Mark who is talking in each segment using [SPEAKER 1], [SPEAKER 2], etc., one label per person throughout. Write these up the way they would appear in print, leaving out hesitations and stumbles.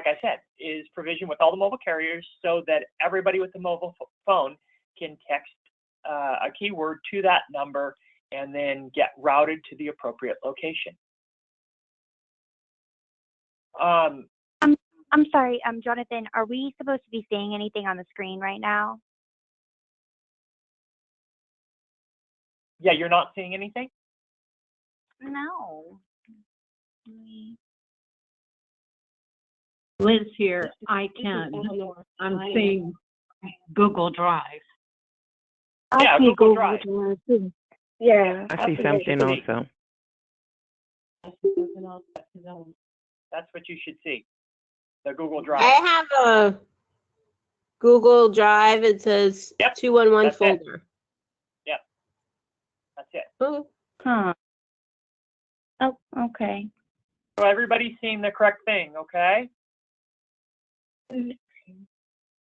[SPEAKER 1] I said, is provisioned with all the mobile carriers so that everybody with the mobile phone can text a keyword to that number and then get routed to the appropriate location.
[SPEAKER 2] I'm sorry, Jonathan, are we supposed to be seeing anything on the screen right now?
[SPEAKER 1] Yeah, you're not seeing anything?
[SPEAKER 2] No.
[SPEAKER 3] Liz here. I can. I'm seeing Google Drive.
[SPEAKER 1] Yeah, Google Drive.
[SPEAKER 4] Yeah.
[SPEAKER 5] I see something also.
[SPEAKER 1] That's what you should see, the Google Drive.
[SPEAKER 6] I have a Google Drive. It says 211 folder.
[SPEAKER 1] Yep, that's it.
[SPEAKER 6] Oh.
[SPEAKER 2] Huh. Oh, okay.
[SPEAKER 1] So everybody's seeing the correct thing, okay?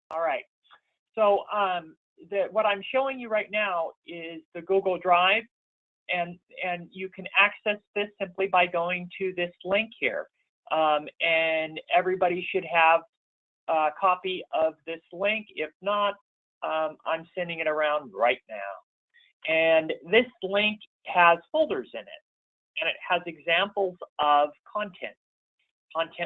[SPEAKER 1] All right. So what I'm showing you right now is the Google Drive, and you can access this simply by going to this link here. And everybody should have a copy of this link. If not, I'm sending it around right now. And this link has folders in it, and it has examples of content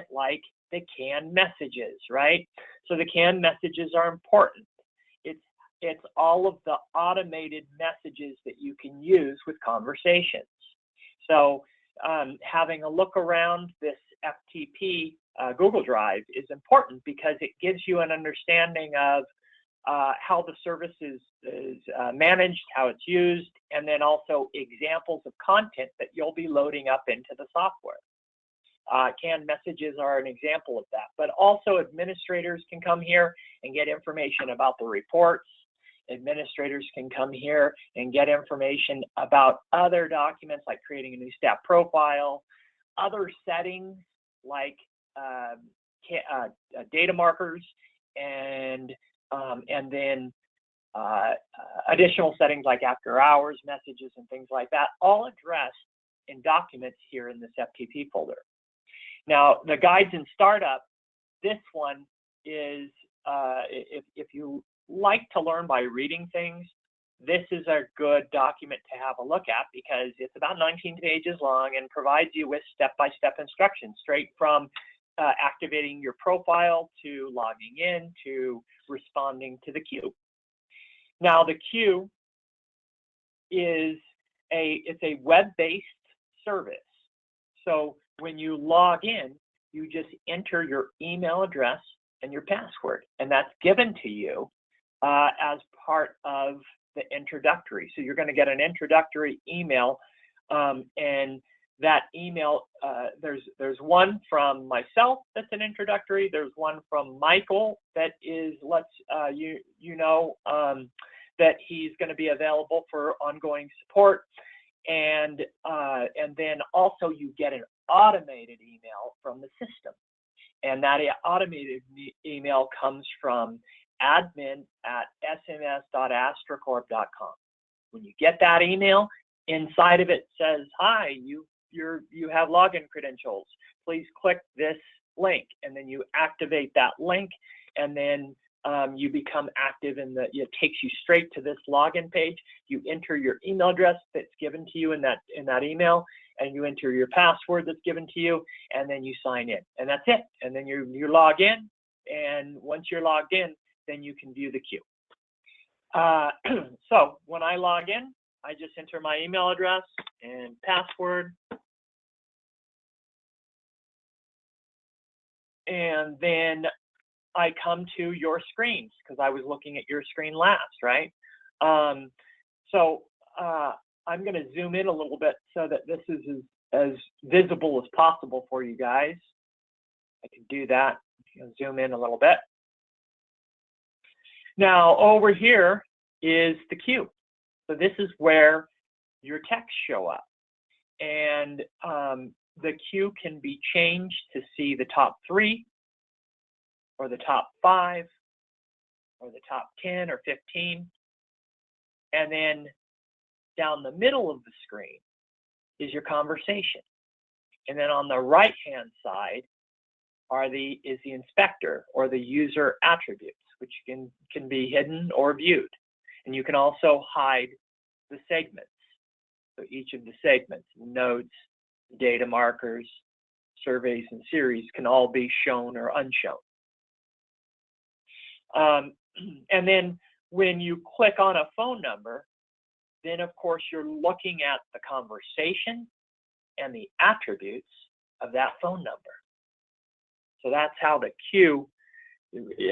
[SPEAKER 1] like the canned messages, right? So the canned messages are important. It's all of the automated messages that you can use with conversations. So having a look around this FTP Google Drive is important because it gives you an understanding of how the service is managed, how it's used, and then also examples of content that you'll be loading up into the software. Canned messages are an example of that, but also administrators can come here and get information about the reports. Administrators can come here and get information about other documents like creating a new staff profile, other settings like data markers, and then additional settings like after hours messages and things like that, all addressed in documents here in this FTP folder. Now, the guides in startup, this one is, if you like to learn by reading things, this is a good document to have a look at because it's about 19 pages long and provides you with step-by-step instructions straight from activating your profile to logging in to responding to the queue. Now, the queue is it's a web-based service. So when you log in, you just enter your email address and your password, and that's given to you as part of the introductory. So you're going to get an introductory email, and that email, there's one from myself that's an introductory. There's one from Michael that is that he's going to be available for ongoing support, and then also you get an automated email from the system, and that automated email comes from admin@sms.astracorp.com. When you get that email, inside of it says, "Hi, you have login credentials. Please click this link," and then you activate that link, and then you become active it takes you straight to this login page. You enter your email address that's given to you in that email, and you enter your password that's given to you, and then you sign in, and that's it. And then you log in, and once you're logged in, then you can view the queue. So when I log in, I just enter my email address and password, and then I come to your screens because I was looking at your screen last, right? So I'm going to zoom in a little bit so that this is as visible as possible for you guys. I can do that. Zoom in a little bit. Now over here is the queue. So this is where your texts show up, and the queue can be changed to see the top 3 or the top 5 or the top 10 or 15, and then down the middle of the screen is your conversation, and then on the right hand side is the inspector or the user attributes, which can be hidden or viewed. And you can also hide the segments. So each of the segments, nodes, data markers, surveys, and series can all be shown or unshown. And then when you click on a phone number, then of course you're looking at the conversation and the attributes of that phone number. So that's how the queue,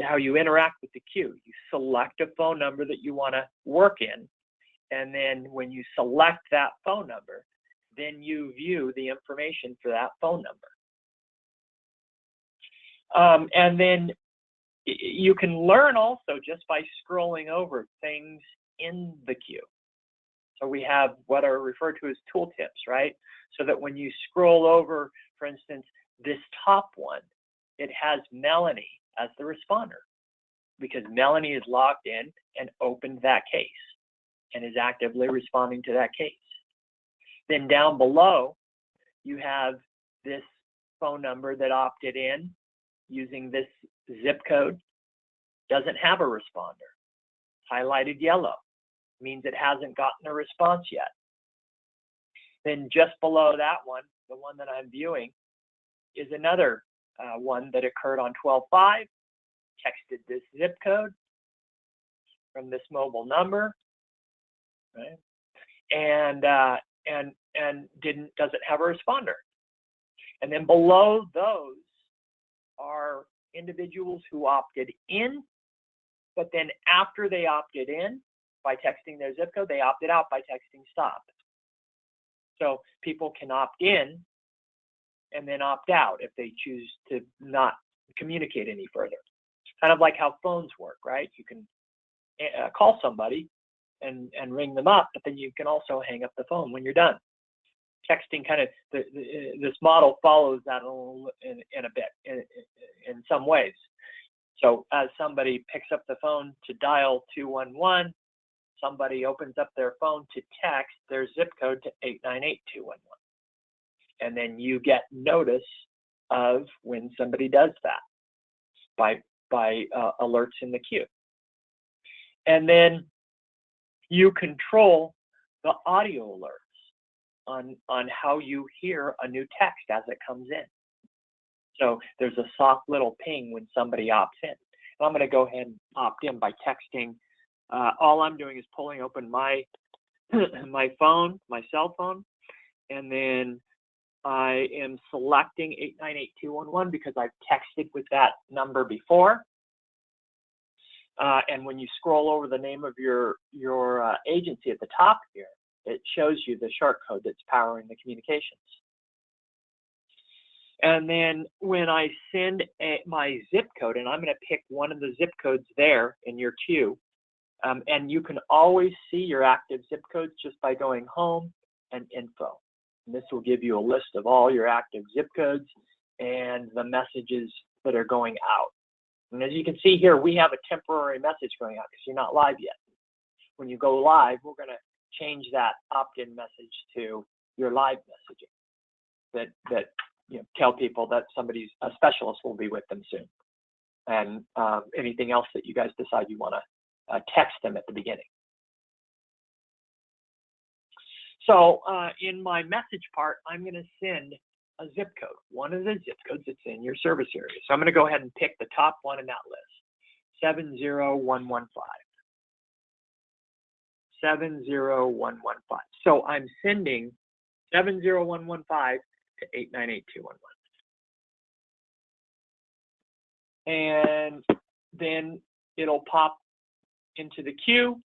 [SPEAKER 1] how you interact with the queue. You select a phone number that you want to work in, and then when you select that phone number, then you view the information for that phone number. And then you can learn also just by scrolling over things in the queue. So we have what are referred to as tooltips, right? So that when you scroll over, for instance, this top one, it has Melanie as the responder because Melanie is logged in and opened that case and is actively responding to that case. Then down below, you have this phone number that opted in using this zip code, doesn't have a responder. Highlighted yellow means it hasn't gotten a response yet. Then just below that one, the one that I'm viewing, is another one that occurred on 12/5, texted this zip code from this mobile number, right? And doesn't have a responder. And then below those are individuals who opted in, but then after they opted in by texting their zip code, they opted out by texting stop. So people can opt in and then opt out if they choose to not communicate any further. Kind of like how phones work, right? You can call somebody and ring them up, but then you can also hang up the phone when you're done. Texting kind of, this model follows that in a bit, in some ways. So as somebody picks up the phone to dial 211, somebody opens up their phone to text their zip code to 898-211. And then you get notice of when somebody does that by alerts in the queue. And then you control the audio alerts on how you hear a new text as it comes in. So there's a soft little ping when somebody opts in. And I'm going to go ahead and opt in by texting. All I'm doing is pulling open my phone, my cell phone, and then I am selecting 898-211 because I've texted with that number before. And when you scroll over the name of your agency at the top here, it shows you the short code that's powering the communications. And then when I send my zip code, and I'm going to pick one of the zip codes there in your queue, and you can always see your active zip codes just by going home and info. And this will give you a list of all your active zip codes and the messages that are going out. And as you can see here, we have a temporary message going out because you're not live yet. When you go live, we're going to change that opt-in message to your live messaging that tell people that a specialist will be with them soon. And anything else that you guys decide you want to text them at the beginning. So in my message part, I'm going to send a zip code, one of the zip codes that's in your service area. So I'm going to go ahead and pick the top one in that list, 70115. 70115. So I'm sending 70115 to 898-211. And then it'll pop into the queue,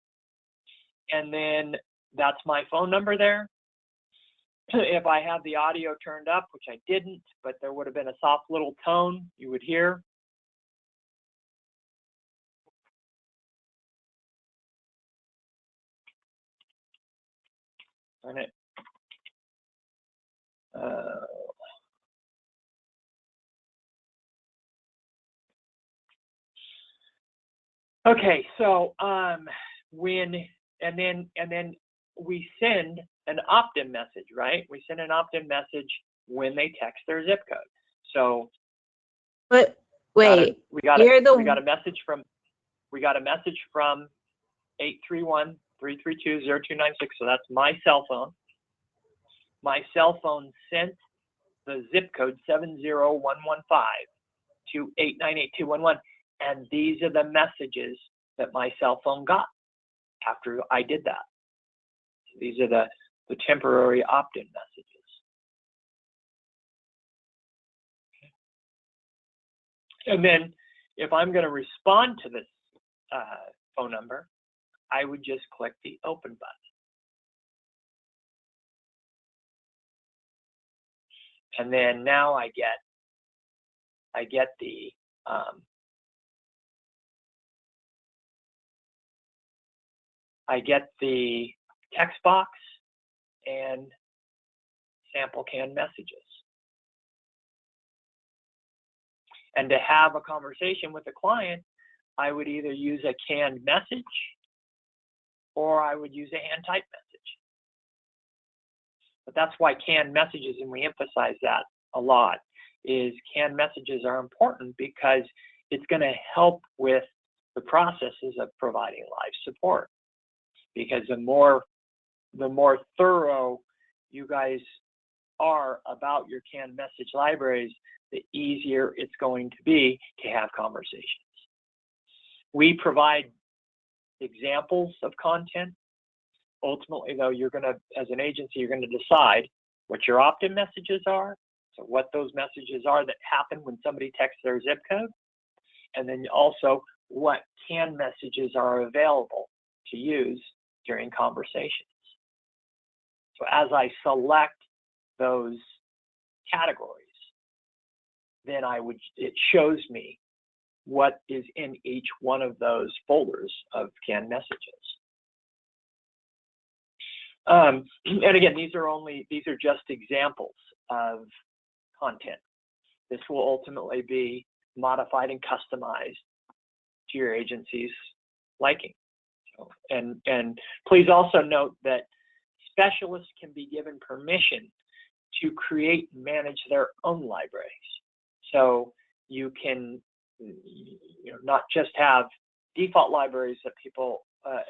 [SPEAKER 1] and then that's my phone number there. If I have the audio turned up, which I didn't, but there would have been a soft little tone you would hear. Turn it. Okay, so and then we send an opt-in message, right? We send an opt-in message when they text their zip code. So
[SPEAKER 6] Wait,
[SPEAKER 1] we got
[SPEAKER 6] you're the
[SPEAKER 1] a message from 831-332-0296. So that's my cell phone. My cell phone sent the zip code 70115 to 898-211, and these are the messages that my cell phone got after I did that. So these are the temporary opt-in messages. And then if I'm going to respond to this phone number, I would just click the open button. And then now I get the text box and sample canned messages. And to have a conversation with the client, I would either use a canned message or I would use a hand typed message. But that's why canned messages, and we emphasize that a lot, is canned messages are important because it's going to help with the processes of providing live support. Because the more thorough you guys are about your canned message libraries, the easier it's going to be to have conversations. We provide examples of content. Ultimately, though, you're going to, as an agency, you're going to decide what your opt-in messages are, so what those messages are that happen when somebody texts their zip code, and then also what canned messages are available to use during conversations. So as I select those categories, then it shows me what is in each one of those folders of canned messages. And again, these are just examples of content. This will ultimately be modified and customized to your agency's liking. So, and please also note that specialists can be given permission to create and manage their own libraries. So you can, not just have default libraries that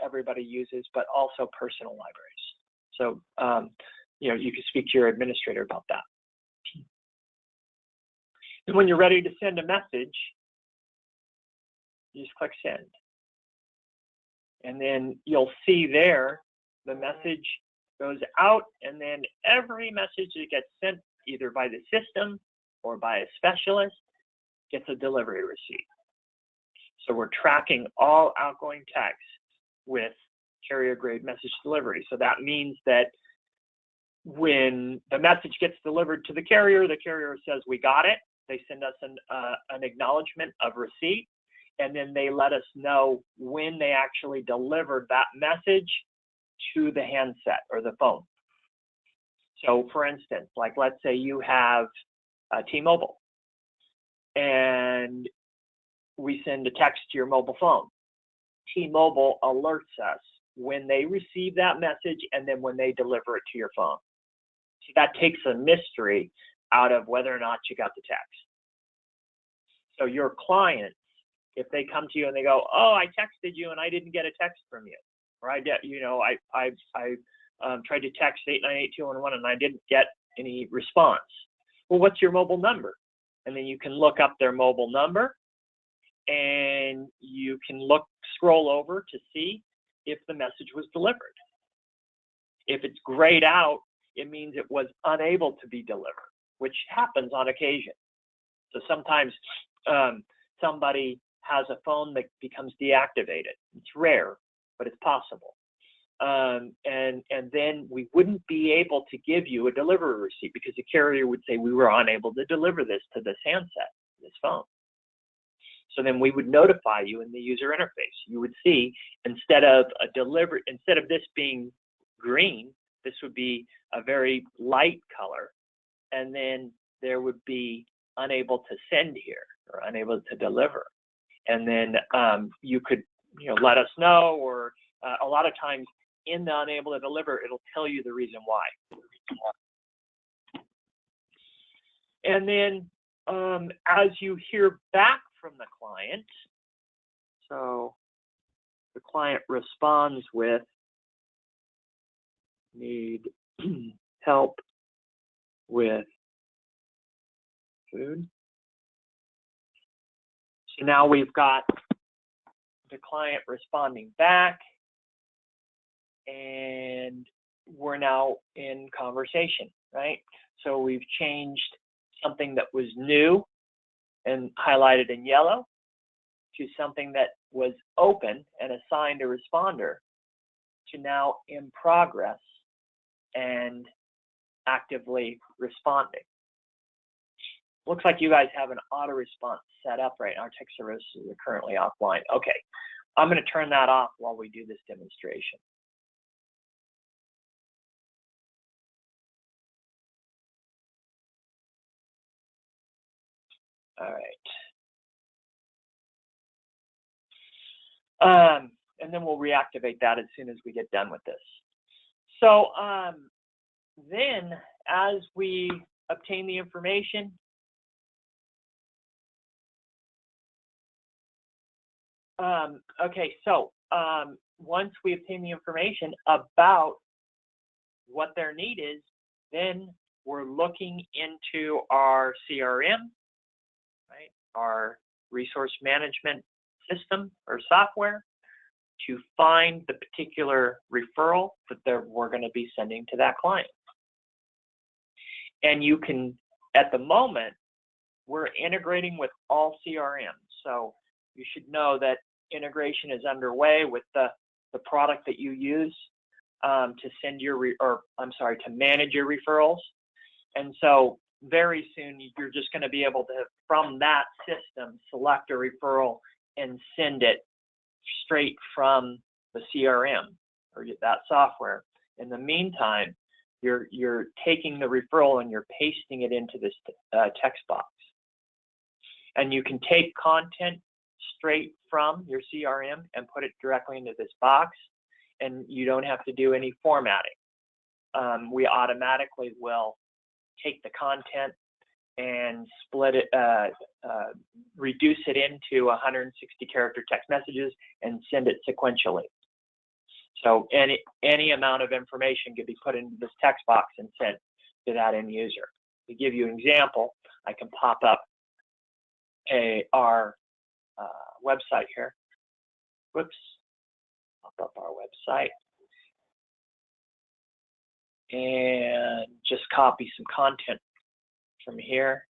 [SPEAKER 1] everybody uses, but also personal libraries. So, you can speak to your administrator about that. And when you're ready to send a message, you just click send. And then you'll see there, the message goes out, and then every message that gets sent either by the system or by a specialist gets a delivery receipt. So we're tracking all outgoing text with carrier grade message delivery. So that means that when the message gets delivered to the carrier says, we got it. They send us an acknowledgement of receipt, and then they let us know when they actually delivered that message to the handset or the phone. So for instance, like let's say you have T-Mobile and we send a text to your mobile phone. T-Mobile alerts us when they receive that message and then when they deliver it to your phone. So that takes a mystery out of whether or not you got the text. So your clients, if they come to you and they go, oh, I texted you and I didn't get a text from you, or I tried to text 898-211 and I didn't get any response. Well, what's your mobile number? And then you can look up their mobile number, and you can scroll over to see if the message was delivered. If it's grayed out, it means it was unable to be delivered, which happens on occasion. So sometimes somebody has a phone that becomes deactivated. It's rare, but it's possible. And then we wouldn't be able to give you a delivery receipt because the carrier would say we were unable to deliver this to this handset, this phone. So then we would notify you in the user interface. You would see instead of this being green, this would be a very light color, and then there would be unable to send here or unable to deliver. And then you could let us know, or a lot of times in the unable to deliver, it'll tell you the reason why. And then as you hear back from the client. So the client responds with, need help with food. So now we've got the client responding back, and we're now in conversation, right? So we've changed something that was new and highlighted in yellow to something that was open and assigned a responder to now in progress and actively responding. Looks like you guys have an auto response set up right now. Our text services are currently offline. Okay, I'm going to turn that off while we do this demonstration. All right. And then we'll reactivate that as soon as we get done with this. So then as we obtain the information, okay, so once we obtain the information about what their need is, then we're looking into our CRM, right, our resource management system or software to find the particular referral that we're going to be sending to that client. And you can, at the moment, we're integrating with all CRMs. So you should know that integration is underway with the product that you use to send your, to manage your referrals. And so very soon you're just going to be able to, from that system, select a referral and send it straight from the CRM or that software. In the meantime, you're taking the referral and you're pasting it into this text box. And you can take content straight from your CRM and put it directly into this box, and you don't have to do any formatting. We automatically will take the content and split it, reduce it into 160 character text messages and send it sequentially. So any amount of information can be put into this text box and sent to that end user. To give you an example, I can pop up our website here. Whoops, pop up our website and just copy some content from here.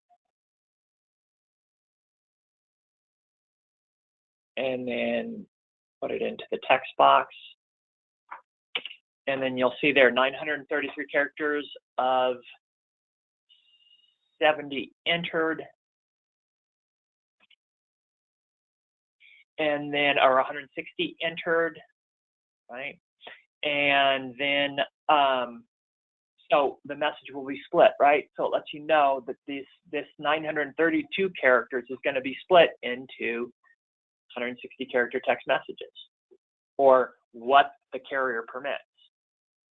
[SPEAKER 1] And then put it into the text box. And then you'll see there 933 characters of 70 entered. And then, or 160 entered, right? And then, so the message will be split, right? So it lets you know that this 932 characters is going to be split into 160 character text messages, or what the carrier permits.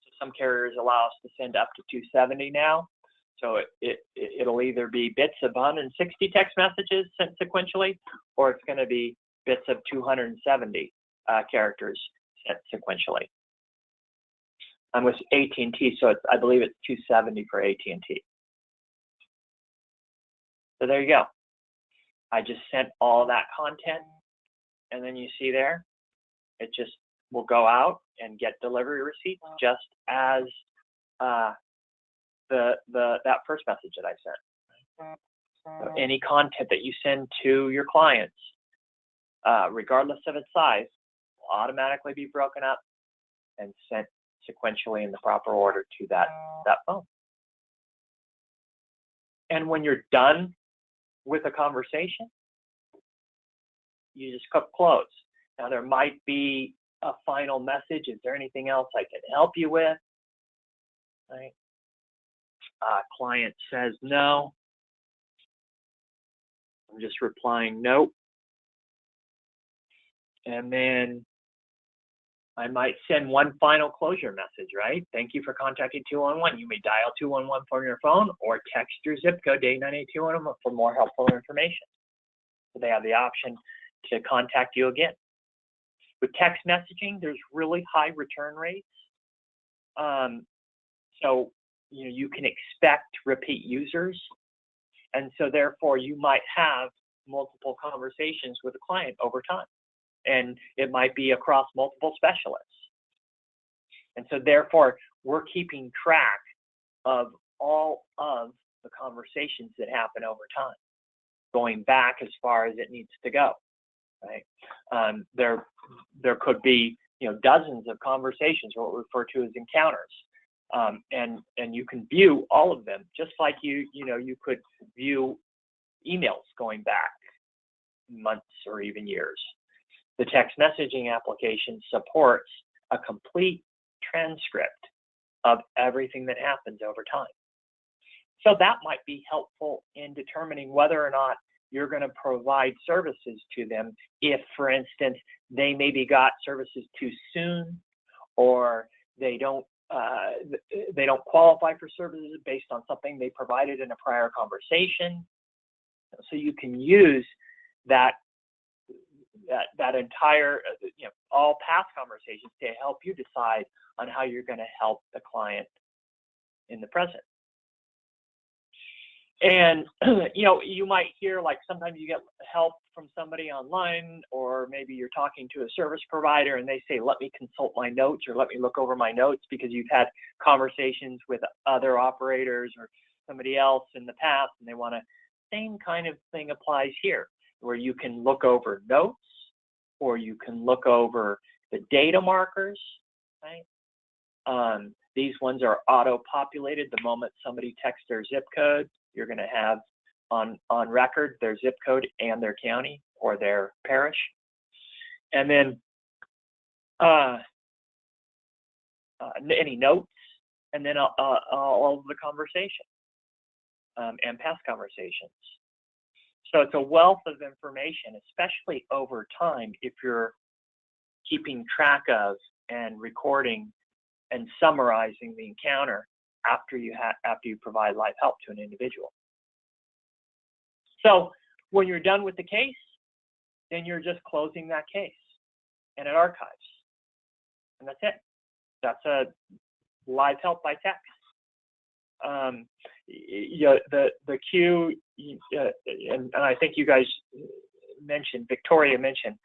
[SPEAKER 1] So some carriers allow us to send up to 270 now. So it'll either be bits of 160 text messages sent sequentially, or it's going to be bits of 270 characters sent sequentially. I'm with AT&T, so I believe it's 270 for AT&T. So there you go. I just sent all that content, and then you see there, it just will go out and get delivery receipts just as that first message that I sent. So any content that you send to your clients, regardless of its size, will automatically be broken up and sent sequentially in the proper order to that phone. And when you're done with a conversation, you just click close. Now there might be a final message. Is there anything else I can help you with? Right? Client says no. I'm just replying nope. And then I might send one final closure message, right? Thank you for contacting 211. You may dial 211 from your phone or text your zip code to 898-211 for more helpful information. So they have the option to contact you again. With text messaging, there's really high return rates. So you can expect repeat users. And so therefore you might have multiple conversations with a client over time. And it might be across multiple specialists. And so therefore we're keeping track of all of the conversations that happen over time, going back as far as it needs to go, right? There could be dozens of conversations, what we refer to as encounters, and you can view all of them, just like you could view emails going back months or even years. The text messaging application supports a complete transcript of everything that happens over time. So that might be helpful in determining whether or not you're going to provide services to them if, for instance, they maybe got services too soon, or they don't qualify for services based on something they provided in a prior conversation. So you can use that entire, all past conversations to help you decide on how you're going to help the client in the present. And, you might hear, like, sometimes you get help from somebody online, or maybe you're talking to a service provider and they say, let me consult my notes, or let me look over my notes, because you've had conversations with other operators or somebody else in the past, and they want to, same kind of thing applies here, where you can look over notes, or you can look over the data markers, right? These ones are auto-populated the moment somebody texts their zip code. You're going to have on record their zip code and their county or their parish. And then any notes, and then all of the conversation and past conversations. So it's a wealth of information, especially over time, if you're keeping track of and recording and summarizing the encounter after you provide live help to an individual. So when you're done with the case, then you're just closing that case, and it archives, and that's it. That's a live help by text. The queue, and I think you guys mentioned, Victoria mentioned,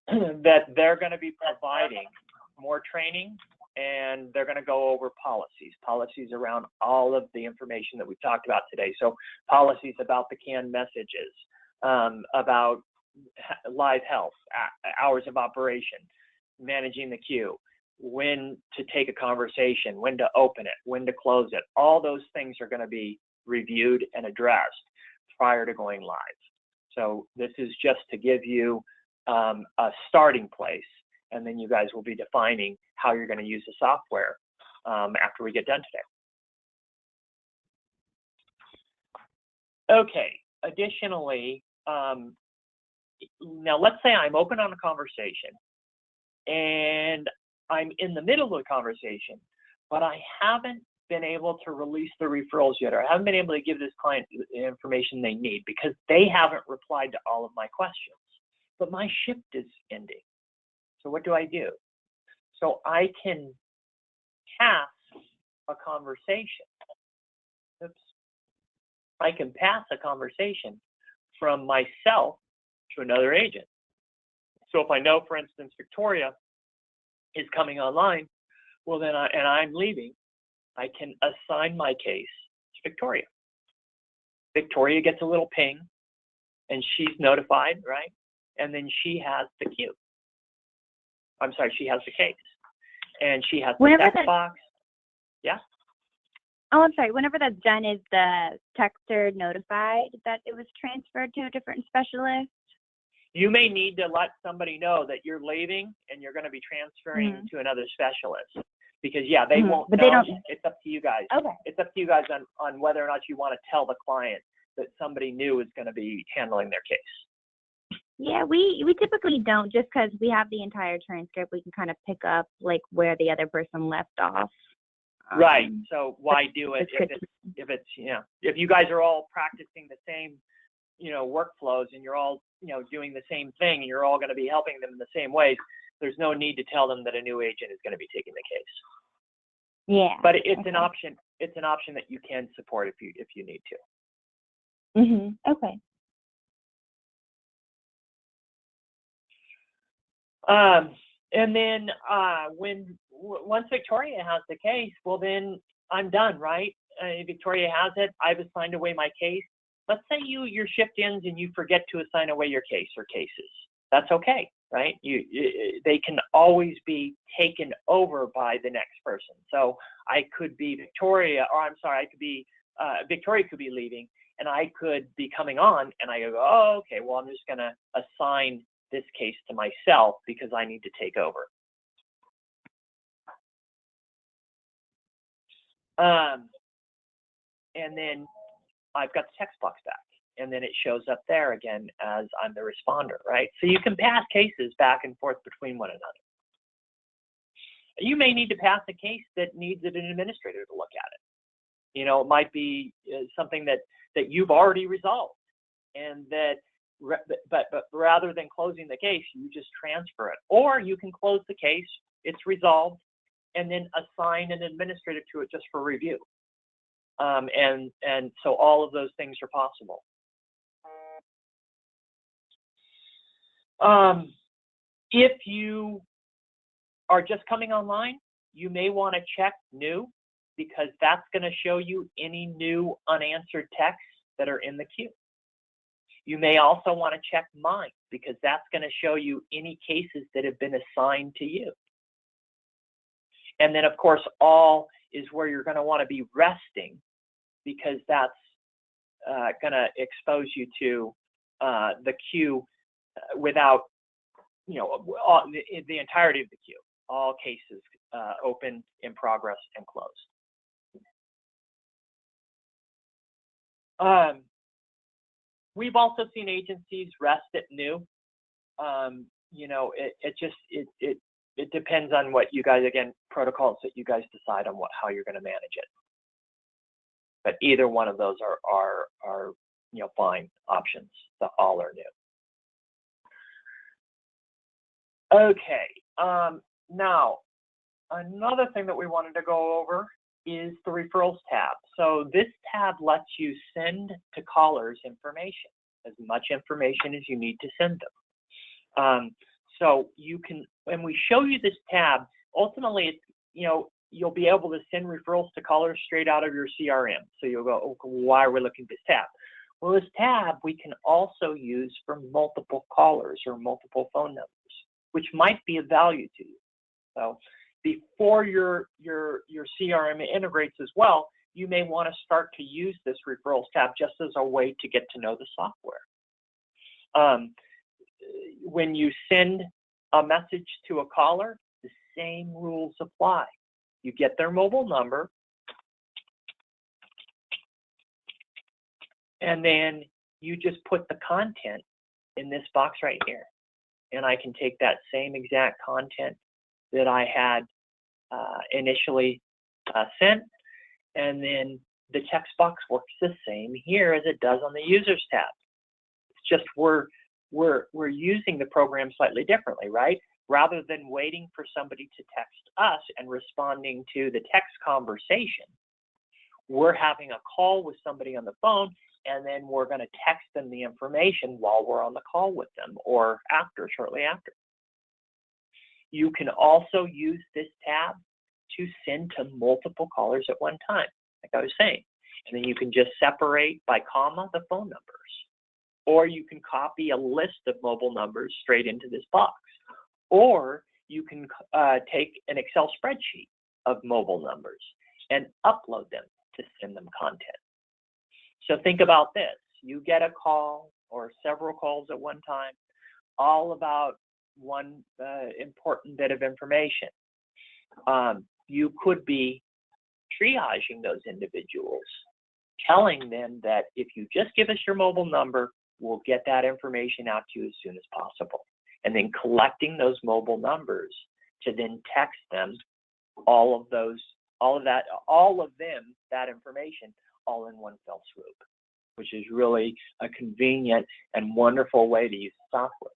[SPEAKER 1] that they're going to be providing more training, and they're going to go over policies around all of the information that we've talked about today. So policies about the canned messages, about live health, hours of operation, managing the queue, when to take a conversation, when to open it, when to close it. All those things are going to be reviewed and addressed prior to going live. So this is just to give you a starting place, and then you guys will be defining how you're going to use the software after we get done today. Okay, additionally, now let's say I'm open on a conversation, and I'm in the middle of the conversation, but I haven't been able to release the referrals yet, or I haven't been able to give this client the information they need because they haven't replied to all of my questions. But my shift is ending. So what do? So I can pass a conversation. Oops. I can pass a conversation from myself to another agent. So if I know, for instance, Victoria is coming online, well then, I'm leaving, I can assign my case to Victoria. Victoria gets a little ping, and she's notified, right? And then she has the queue. I'm sorry, she has the case, and she has the text box. Yeah.
[SPEAKER 2] Oh, I'm sorry. Whenever that's done, is the texter notified that it was transferred to a different specialist?
[SPEAKER 1] You may need to let somebody know that you're leaving and you're going to be transferring to another specialist, because they won't know.
[SPEAKER 2] They don't.
[SPEAKER 1] It's up to you guys.
[SPEAKER 2] Okay.
[SPEAKER 1] It's up to you guys on whether or not you want to tell the client that somebody new is going to be handling their case.
[SPEAKER 2] Yeah, we typically don't, just because we have the entire transcript. We can kind of pick up like where the other person left off.
[SPEAKER 1] Right. So why do it if it's if you guys are all practicing the same workflows, and you're all, doing the same thing, and you're all going to be helping them in the same ways, there's no need to tell them that a new agent is going to be taking the case.
[SPEAKER 2] Yeah.
[SPEAKER 1] But it's an option. It's an option that you can support if you need to.
[SPEAKER 2] Okay.
[SPEAKER 1] And then once Victoria has the case, well, then I'm done, right? Victoria has it. I've assigned away my case. Let's say your shift ends and you forget to assign away your case or cases. That's okay, right? They can always be taken over by the next person. So I could be Victoria, or I'm sorry, Victoria could be leaving, and I could be coming on, and I go, oh, okay, well, I'm just going to assign this case to myself because I need to take over. And then I've got the text box back, and then it shows up there again as I'm the responder, right? So you can pass cases back and forth between one another. You may need to pass a case that needs an administrator to look at it. It might be something that you've already resolved, and that, but rather than closing the case, you just transfer it. Or you can close the case, it's resolved, and then assign an administrator to it just for review. And so all of those things are possible. If you are just coming online, you may want to check new, because that's going to show you any new unanswered texts that are in the queue. You may also want to check mine, because that's going to show you any cases that have been assigned to you. And then, of course, all is where you're going to want to be resting, because that's going to expose you to the queue without, the entirety of the queue, all cases open, in progress, and closed. We've also seen agencies rest at new. It depends on what you guys, again, protocols that you guys decide on how you're going to manage it. But either one of those are fine options. The all are new. Okay. Now, another thing that we wanted to go over is the referrals tab. So this tab lets you send to callers information, as much information as you need to send them. So you can, when we show you this tab, ultimately, it's, you'll be able to send referrals to callers straight out of your CRM. So you'll go, oh, why are we looking at this tab? Well, this tab we can also use for multiple callers or multiple phone numbers, which might be of value to you. So before your CRM integrates as well, you may want to start to use this referrals tab just as a way to get to know the software. When you send a message to a caller, the same rules apply. You get their mobile number, and then you just put the content in this box right here. And I can take that same exact content that I had initially sent, and then the text box works the same here as it does on the users tab. It's just we're using the program slightly differently, right? Rather than waiting for somebody to text us and responding to the text conversation, we're having a call with somebody on the phone, and then we're going to text them the information while we're on the call with them, or shortly after. You can also use this tab to send to multiple callers at one time, like I was saying. And then you can just separate by comma the phone numbers. Or you can copy a list of mobile numbers straight into this box. Or you can take an Excel spreadsheet of mobile numbers and upload them to send them content. So think about this. You get a call or several calls at one time, all about one important bit of information. You could be triaging those individuals, telling them that if you just give us your mobile number, we'll get that information out to you as soon as possible. And then collecting those mobile numbers to then text them all of that information, all in one fell swoop. which is really a convenient and wonderful way to use software.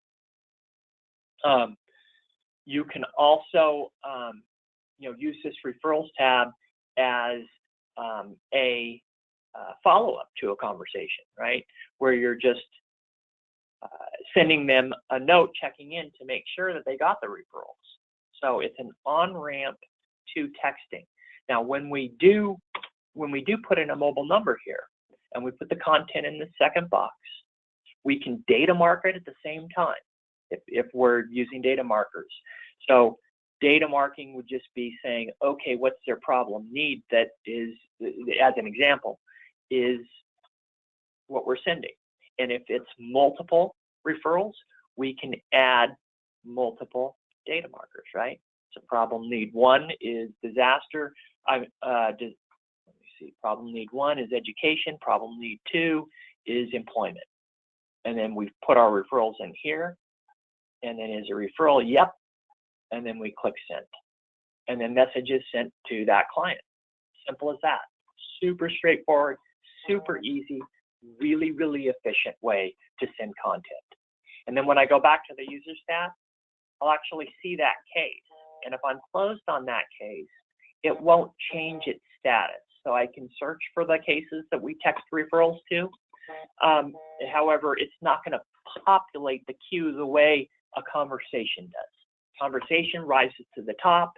[SPEAKER 1] You can also use this referrals tab as a follow-up to a conversation, right? Where you're just sending them a note, checking in to make sure that they got the referrals. So it's an on-ramp to texting. Now, when we do put in a mobile number here, and we put the content in the second box, we can data mark it at the same time if we're using data markers. So data marking would just be saying, okay, what's their problem need that is, as an example, is what we're sending. And if it's multiple referrals, we can add multiple data markers, right? So problem need 1 is disaster. Let me see. Problem need 1 is education. Problem need 2 is employment. And then we put our referrals in here. And then is a referral, yep. And then we click send. And then message is sent to that client. Simple as that. Super straightforward, super easy, really, really efficient way to send content. And then when I go back to the users tab, I'll actually see that case. And if I'm closed on that case, it won't change its status. So I can search for the cases that we text referrals to. However, it's not going to populate the queue the way a conversation does. Conversation rises to the top.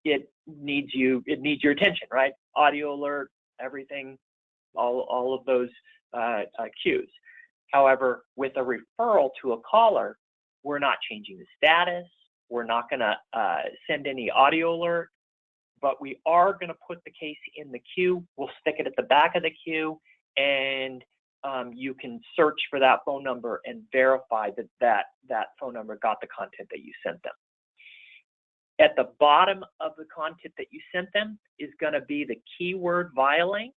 [SPEAKER 1] It needs your attention, right? Audio alert, everything, all of those cues. However, with a referral to a caller, we're not changing the status. We're not going to send any audio alert, but we are going to put the case in the queue. We'll stick it at the back of the queue, and you can search for that phone number and verify that phone number got the content that you sent them. At the bottom of the content that you sent them is going to be the keyword ViaLink.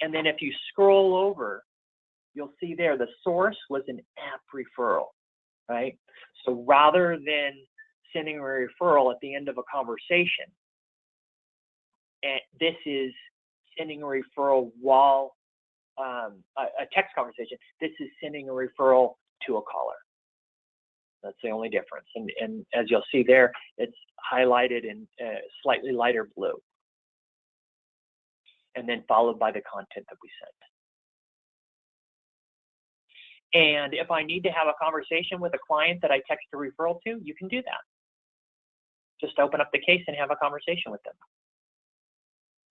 [SPEAKER 1] And then if you scroll over, you'll see there the source was an app referral, right? So rather than sending a referral at the end of a conversation, and this is sending a referral while a text conversation, this is sending a referral to a caller. That's the only difference. And as you'll see there, it's highlighted in slightly lighter blue. And then followed by the content that we sent. And if I need to have a conversation with a client that I text a referral to, you can do that. Just open up the case and have a conversation with them.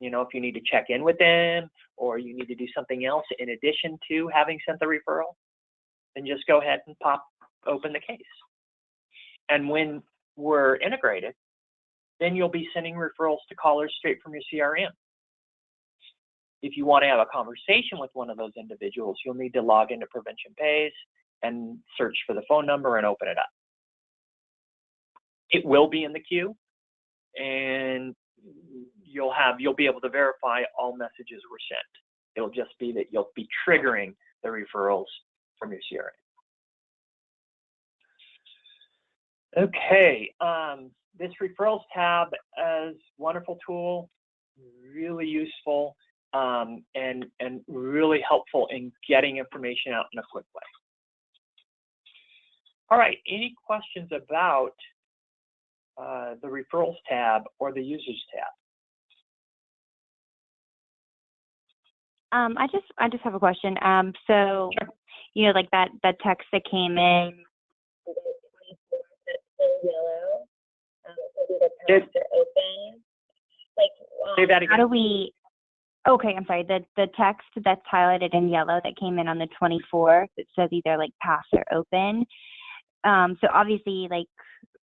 [SPEAKER 1] You know, if you need to check in with them or you need to do something else in addition to having sent the referral, then just go ahead and open the case. And when we're integrated, then you'll be sending referrals to callers straight from your CRM. If you want to have a conversation with one of those individuals, you'll need to log into PreventionPays and search for the phone number and open it up. It will be in the queue, and you'll be able to verify all messages were sent. It'll just be that you'll be triggering the referrals from your CRM. Okay, this referrals tab is a wonderful tool, really useful, and really helpful in getting information out in a quick way. All right, any questions about the referrals tab or the users tab?
[SPEAKER 2] I just have a question. So,
[SPEAKER 1] Sure.
[SPEAKER 2] You know, like that text that came in yellow, the tabs are open. Like,
[SPEAKER 1] Say that again.
[SPEAKER 2] How do we? Okay, I'm sorry. The text that's highlighted in yellow that came in on the 24th, it says either like pass or open. So obviously, like,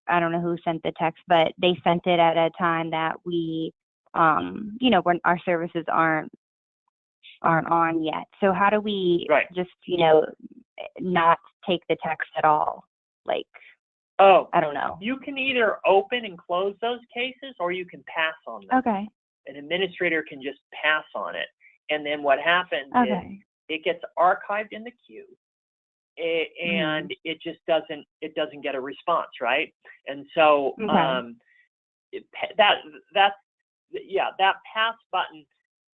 [SPEAKER 2] I don't know who sent the text, but they sent it at a time that we, you know, when our services aren't on yet. So how do we just, you know, not take the text at all? Like, I don't know.
[SPEAKER 1] You can either open and close those cases, or you can pass on them.
[SPEAKER 2] Okay.
[SPEAKER 1] An administrator can just pass on it, and then what happens is it gets archived in the queue, and it just doesn't get a response, right? And so that pass button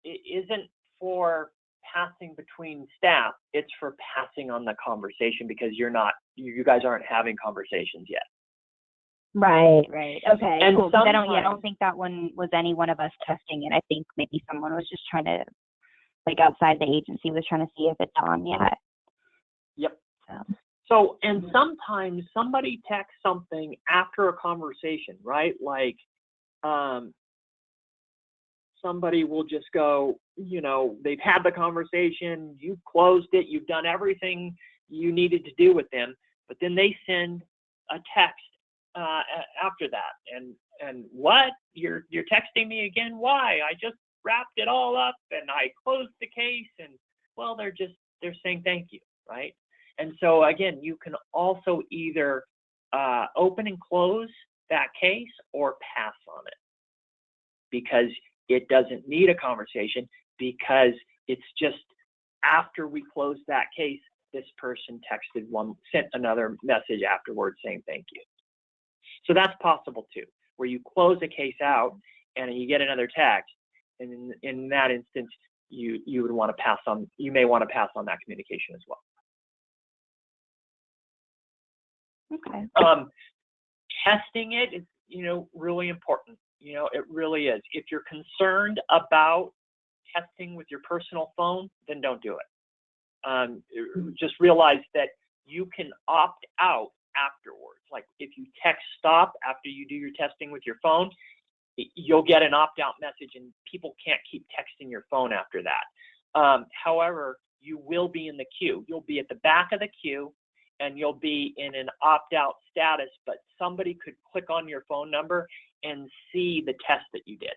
[SPEAKER 1] isn't for passing between staff. It's for passing on the conversation because you guys aren't having conversations yet.
[SPEAKER 2] Right. Okay.
[SPEAKER 1] And
[SPEAKER 2] cool. 'Cause I don't
[SPEAKER 1] sometimes-
[SPEAKER 2] think that one was any one of us testing it. I think maybe someone was just trying to, like, outside the agency was trying to see if it's on yet.
[SPEAKER 1] Yep.
[SPEAKER 2] So,
[SPEAKER 1] and sometimes somebody texts something after a conversation, right? Like, somebody will just go, they've had the conversation, you've closed it, you've done everything you needed to do with them, but then they send a text after that, and what? You're texting me again? Why? I just wrapped it all up and I closed the case, and well, they're saying thank you, right? And so again, you can also either open and close that case or pass on it, because it doesn't need a conversation, because it's just after we closed that case, this person sent another message afterwards saying thank you. So that's possible too, where you close a case out and you get another text, and in that instance, you may want to pass on that communication as well.
[SPEAKER 2] okay.
[SPEAKER 1] Testing it is, really important. It really is. If you're concerned about testing with your personal phone, then don't do it. Just realize that you can opt out afterwards. Like if you text stop after you do your testing with your phone, you'll get an opt-out message, and people can't keep texting your phone after that. However, you will be in the queue. You'll be at the back of the queue, and you'll be in an opt-out status, but somebody could click on your phone number and see the test that you did.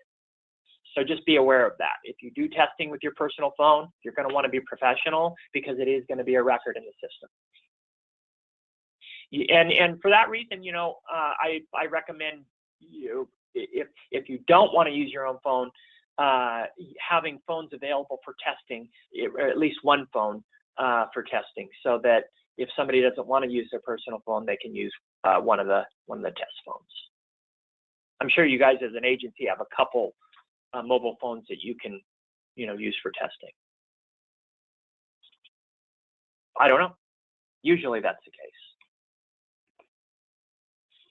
[SPEAKER 1] So just be aware of that. If you do testing with your personal phone, you're going to want to be professional, because it is going to be a record in the system. And for that reason, I recommend if you don't want to use your own phone, having phones available for testing, or at least one phone for testing, so that if somebody doesn't want to use their personal phone, they can use one of the test phones. I'm sure you guys as an agency have a couple mobile phones that you can use for testing. I don't know. Usually that's the case.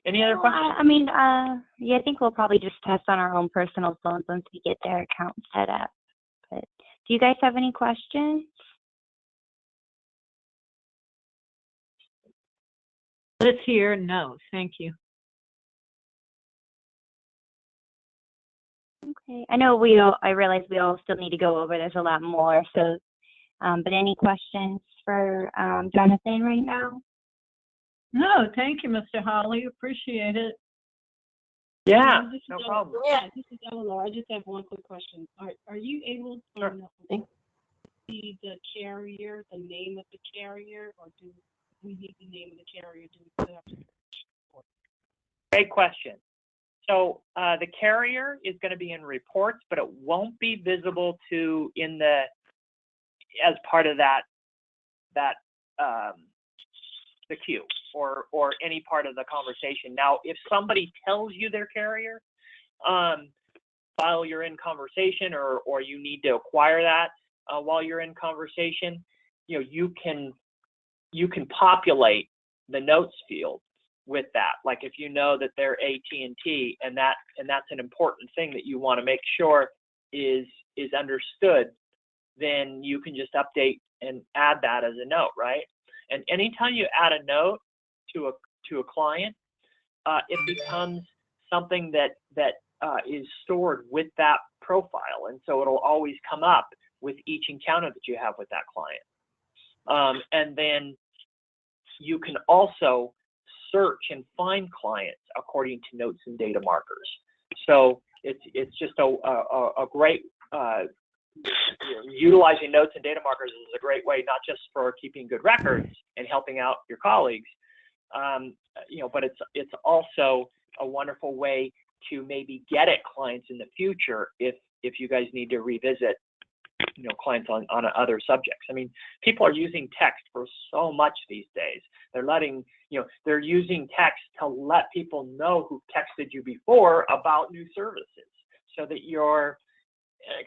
[SPEAKER 1] Any other questions?
[SPEAKER 2] I mean, yeah, I think we'll probably just test on our own personal phones once we get their account set up. But do you guys have any questions?
[SPEAKER 3] Let's hear no. Thank you.
[SPEAKER 2] Okay. I know I realize we all still need to go over. There's a lot more. So, but any questions for Jonathan right now?
[SPEAKER 3] No, thank you, Mr. Holly. Appreciate it.
[SPEAKER 1] Yeah, no problem.
[SPEAKER 5] Yeah, this is Eleanor. I just have one quick question. Are you able to see the carrier, the name of the carrier, or do we need the name of the carrier? Do we still have to?
[SPEAKER 1] Great question. So the carrier is going to be in reports, but it won't be visible as part of the queue or any part of the conversation. Now, if somebody tells you their carrier while you're in conversation, or you need to acquire that while you're in conversation, you can populate the notes field with that. Like if you know that they're AT&T, and that's an important thing that you want to make sure is understood, then you can just update and add that as a note, right? And anytime you add a note to a client, it becomes something that is stored with that profile, and so it'll always come up with each encounter that you have with that client. And then you can also search and find clients according to notes and data markers. So it's just a great utilizing notes and data markers is a great way, not just for keeping good records and helping out your colleagues, but it's also a wonderful way to maybe get at clients in the future if you guys need to revisit clients on other subjects. I mean, people are using text for so much these days. They're using text to let people know who texted you before about new services, so that you're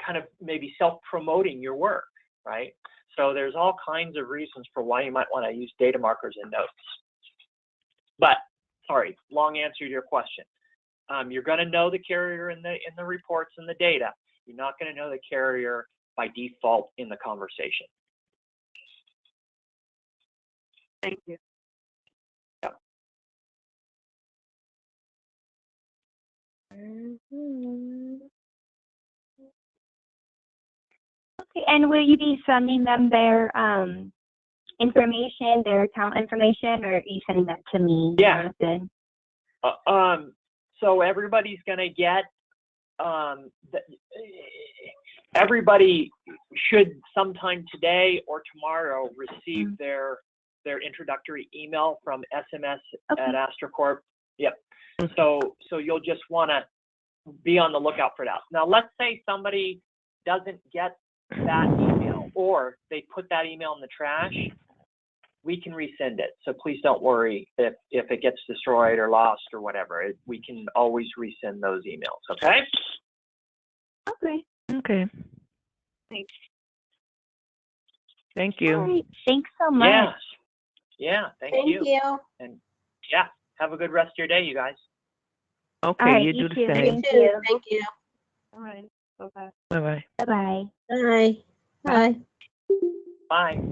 [SPEAKER 1] kind of maybe self-promoting your work, right? So there's all kinds of reasons for why you might want to use data markers and notes. But, sorry, long answer to your question. You're going to know the carrier in the reports and the data. You're not going to know the carrier by default in the conversation.
[SPEAKER 5] Thank you.
[SPEAKER 1] Yep.
[SPEAKER 2] Okay, and will you be sending them their information, their account information, or are you sending that to me?
[SPEAKER 1] Yeah.
[SPEAKER 2] Jonathan?
[SPEAKER 1] So everybody's going to get, everybody should sometime today or tomorrow receive their introductory email from SMS at AstraCorp. Yep. So you'll just want to be on the lookout for that. Now, let's say somebody doesn't get that email, or they put that email in the trash. We can resend it. So please don't worry if it gets destroyed or lost or whatever. We can always resend those emails, okay?
[SPEAKER 2] Okay.
[SPEAKER 7] Okay.
[SPEAKER 5] Thanks.
[SPEAKER 7] Thank you.
[SPEAKER 2] All right. Thanks so much.
[SPEAKER 1] Yeah. Yeah, thank you.
[SPEAKER 6] Thank you.
[SPEAKER 1] And yeah, have a good rest of your day, you guys.
[SPEAKER 7] Okay,
[SPEAKER 2] All right,
[SPEAKER 7] you
[SPEAKER 2] you
[SPEAKER 7] do
[SPEAKER 2] too.
[SPEAKER 7] the same.
[SPEAKER 6] You
[SPEAKER 2] Thank
[SPEAKER 6] too.
[SPEAKER 2] you.
[SPEAKER 6] Thank you.
[SPEAKER 5] All right. Bye-bye.
[SPEAKER 7] Bye-bye.
[SPEAKER 2] Bye-bye.
[SPEAKER 6] Bye. Bye.
[SPEAKER 1] Bye.